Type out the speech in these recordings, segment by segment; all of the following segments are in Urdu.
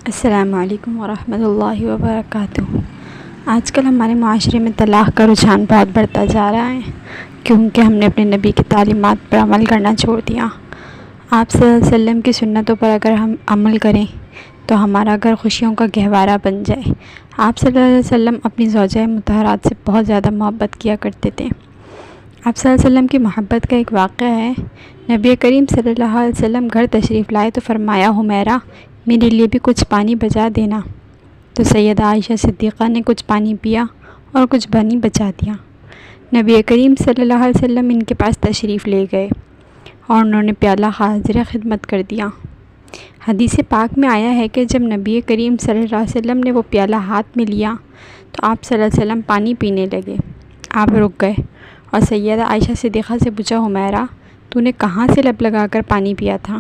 السلام علیکم ورحمۃ اللہ وبرکاتہ۔ آج کل ہمارے معاشرے میں طلاق کا رجحان بہت بڑھتا جا رہا ہے، کیونکہ ہم نے اپنے نبی کی تعلیمات پر عمل کرنا چھوڑ دیا۔ آپ صلی اللہ علیہ وسلم کی سنتوں پر اگر ہم عمل کریں تو ہمارا گھر خوشیوں کا گہوارہ بن جائے۔ آپ صلی اللہ علیہ وسلم اپنی زوجہ مطہرات سے بہت زیادہ محبت کیا کرتے تھے۔ آپ صلی اللہ علیہ وسلم کی محبت کا ایک واقعہ ہے۔ نبی کریم صلی اللہ علیہ وسلم گھر تشریف لائے تو فرمایا، حمیرہ میرے لیے بھی کچھ پانی بچا دینا۔ تو سیدہ عائشہ صدیقہ نے کچھ پانی پیا اور کچھ پانی بچا دیا۔ نبی کریم صلی اللہ علیہ وسلم ان کے پاس تشریف لے گئے اور انہوں نے پیالہ حاضر خدمت کر دیا۔ حدیث پاک میں آیا ہے کہ جب نبی کریم صلی اللہ علیہ وسلم نے وہ پیالہ ہاتھ میں لیا تو آپ صلی اللہ علیہ وسلم پانی پینے لگے۔ آپ رک گئے اور سیدہ عائشہ صدیقہ سے پوچھا، حمیرہ تو نے کہاں سے لب لگا کر پانی پیا تھا؟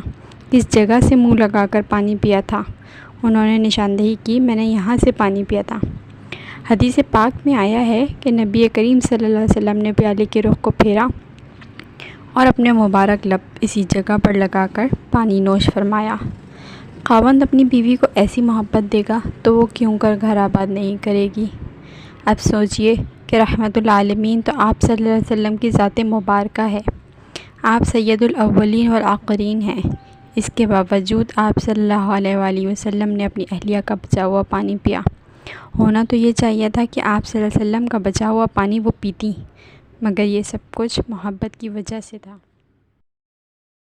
کس جگہ سے منہ لگا کر پانی پیا تھا؟ انہوں نے نشاندہی کی، میں نے یہاں سے پانی پیا تھا۔ حدیث پاک میں آیا ہے کہ نبی کریم صلی اللہ علیہ وسلم نے پیالے کے رخ کو پھیرا اور اپنے مبارک لب اسی جگہ پر لگا کر پانی نوش فرمایا۔ خاوند اپنی بیوی کو ایسی محبت دے گا تو وہ کیوں کر گھر آباد نہیں کرے گی؟ اب سوچئے کہ رحمت العالمین تو آپ صلی اللہ علیہ وسلم کی ذات مبارکہ ہے۔ آپ سید الاولین والآخرین ہیں۔ اس کے باوجود آپ صلی اللہ علیہ وآلہ وسلم نے اپنی اہلیہ کا بچا ہوا پانی پیا۔ ہونا تو یہ چاہیے تھا کہ آپ صلی اللہ علیہ وسلم کا بچا ہوا پانی وہ پیتی، مگر یہ سب کچھ محبت کی وجہ سے تھا۔